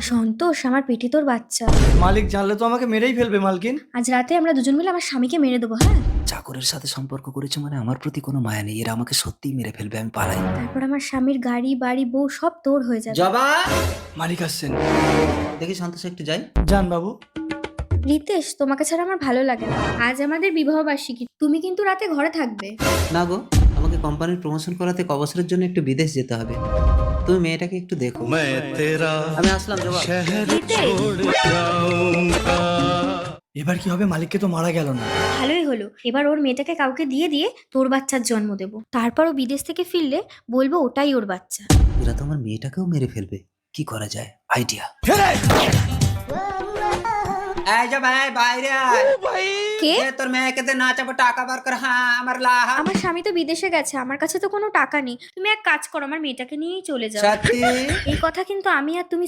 সন্তোষ, আমার পেটে তোর বাচ্চা। মালিক জানলে তো আমাকে মেরেই ফেলবে মালকিন। আজ রাতে আমরা দুজন মিলে আমার স্বামীকে মেরে দেবো, হ্যাঁ? চাকরের সাথে সম্পর্ক করেছে মানে আমার প্রতি কোনো মায়া নেই, এরা আমাকে সত্যিই মেরে ফেলবে, আমি পালাই। তারপর আমার স্বামীর গাড়ি বাড়ি বউ সব তোর হয়ে যাবে। জবা, মালিক আসছেন। দেখি সন্তোষ একটু যাই। যান বাবু। রিতেশ, তোমাকে ছাড়া আমার ভালো লাগে না। আজ আমাদের বিবাহ বার্ষিকী, তুমি কিন্তু রাতে ঘরে থাকবে। না গো, আমাকে কোম্পানির প্রমোশন করাতে ক বছরের জন্য একটু বিদেশ যেতে হবে। তুমি মেয়েটাকে একটু দেখো। আমি আসলাম জবা। এবার কি হবে? মালিককে তো মারা গেল না। ভালোই হলো, এবার ওর মেয়েটাকে কাউকে দিয়ে দিয়ে তোর বাচ্চার জন্ম দেব। তারপর ও বিদেশ থেকে ফিরলে বলবো ওটাই ওর বাচ্চা। এরা তো আমার মেয়েটাকেও মেরে ফেলবে, কি করা যায়? আইডিয়া। এই যে ভাই, বাইরে আয়। কে? এ তোর মেয়েকে দে, না চাপো টাকা বার কর। হ্যাঁ, আমার লাহা। আমার স্বামী তো বিদেশে গেছে, আমার কাছে তো কোনো টাকা নেই। তুমি এক কাজ করো, আমার মেয়েটাকে নিয়েই চলে যাও। সত্যি? এই কথা কিন্তু আমি আর তুমি